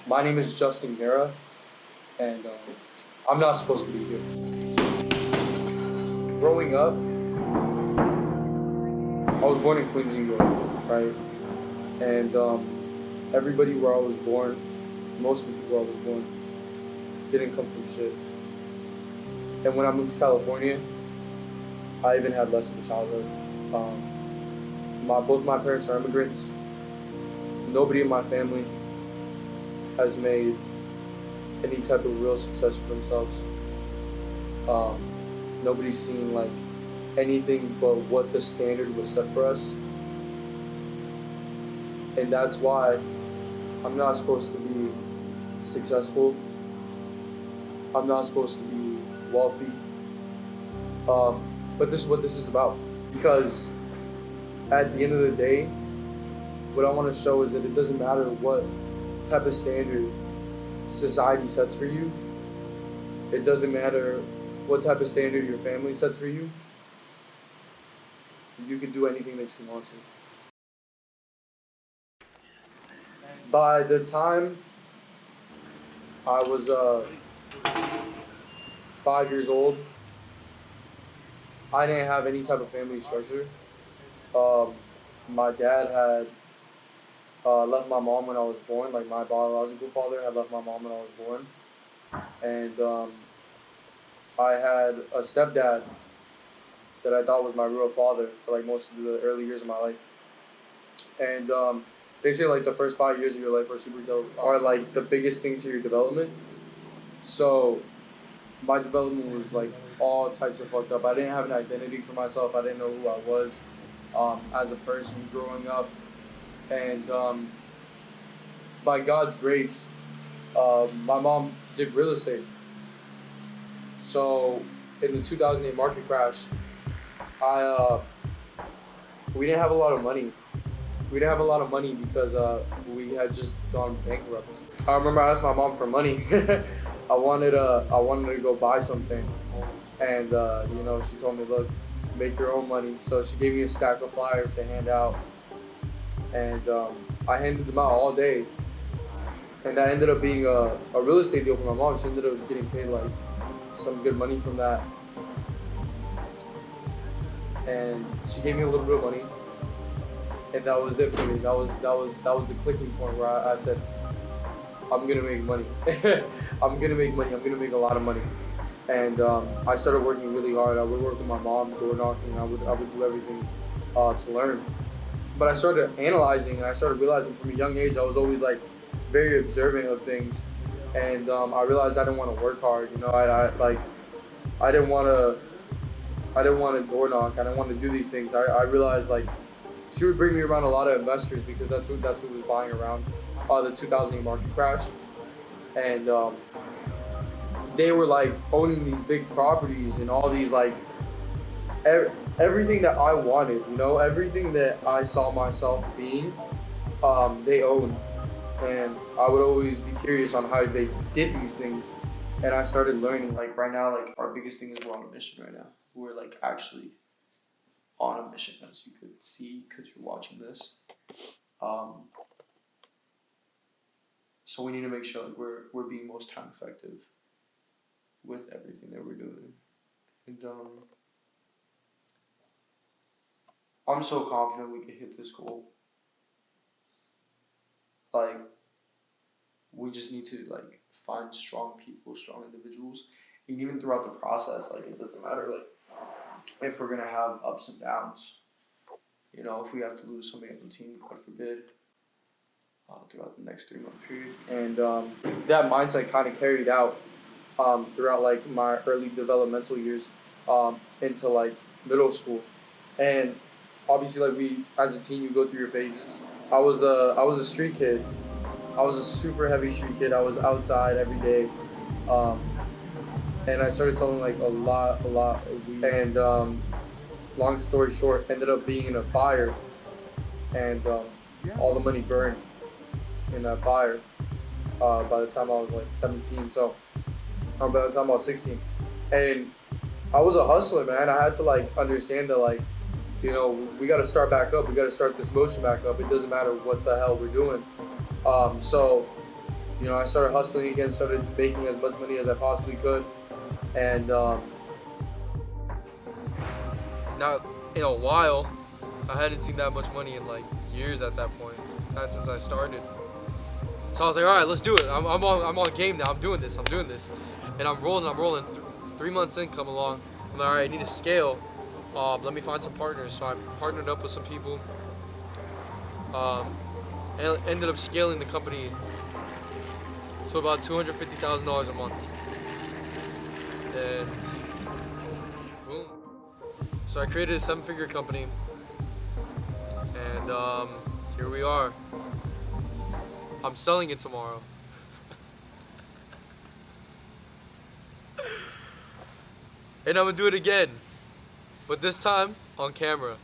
My name is Justin Guerra, and I'm not supposed to be here. Growing up, I was born in Queens, New York, right? And everybody where I was born, most of the people I was born, didn't come from shit. And when I moved to California, I even had less of a childhood. Both my parents are immigrants. Nobody in my family has made any type of real success for themselves. Um, Nobody's seen like anything but what the standard was set for us, and that's why I'm not supposed to be successful. I'm not supposed to be wealthy. But this is what this is about. Because at the end of the day, what I want to show is that it doesn't matter what type of standard society sets for you. It doesn't matter what type of standard your family sets for you. You can do anything that you want to. By the time I was 5 years old, I didn't have any type of family structure. My dad had left my mom when I was born. Like my biological father had left my mom when I was born, and I had a stepdad that I thought was my real father for like most of the early years of my life. And they say like the first 5 years of your life are super dope, are like the biggest thing to your development. So my development was like all types of fucked up. I didn't have an identity for myself. I didn't know who I was as a person growing up. And by God's grace, my mom did real estate. So in the 2008 market crash, we didn't have a lot of money. We didn't have a lot of money because we had just gone bankrupt. I remember I asked my mom for money. I wanted to go buy something, and she told me, look, make your own money. So she gave me a stack of flyers to hand out, and I handed them out all day. And that ended up being a real estate deal for my mom. She ended up getting paid like some good money from that, and she gave me a little bit of money, and that was it for me. That was the clicking point where I said, I'm gonna make money. I'm gonna make money. I'm gonna make a lot of money. And I started working really hard. I would work with my mom, door knocking. I would do everything to learn. But I started analyzing, and I started realizing from a young age I was always like very observant of things, and I realized I didn't want to work hard. I didn't want to door knock. I didn't want to do these things. I realized like she would bring me around a lot of investors because that's who was buying around the 2008 market crash, and they were like owning these big properties and all these like everything that I wanted, everything that I saw myself being, they owned. And I would always be curious on how they did these things. And I started learning, like right now, like our biggest thing is we're on a mission right now. We're like actually on a mission, as you could see because you're watching this. So we need to make sure like we're being most time effective with everything that we're doing. And I'm so confident we can hit this goal. Like, we just need to like find strong people, strong individuals, and even throughout the process, like it doesn't matter like if we're gonna have ups and downs. If we have to lose somebody on the team, God forbid, throughout the next 3-month period, and that mindset kind of carried out throughout like my early developmental years into like middle school, and obviously like we as a teen you go through your phases. I was a street kid. I was a super heavy street kid. I was outside every day, and I started selling like a lot of weed. And long story short, ended up being in a fire, and all the money burned in that fire. By the time I was like 17, so by the time I was 16, and I was a hustler, man. I had to like understand that like, we got to start back up. We got to start this motion back up. It doesn't matter what the hell we're doing. So, You know, I started hustling again, started making as much money as I possibly could, and not in a while. I hadn't seen that much money in like years at that point, not since I started. So I was like, all right, let's do it. I'm on game now. I'm doing this, and I'm rolling. 3 months in, come along. I'm like, all right, I need to scale. Let me find some partners. So I partnered up with some people, and ended up scaling the company to about $250,000 a month. And boom. So I created a 7-figure company, and here we are. I'm selling it tomorrow. And I'm gonna do it again, but this time on camera.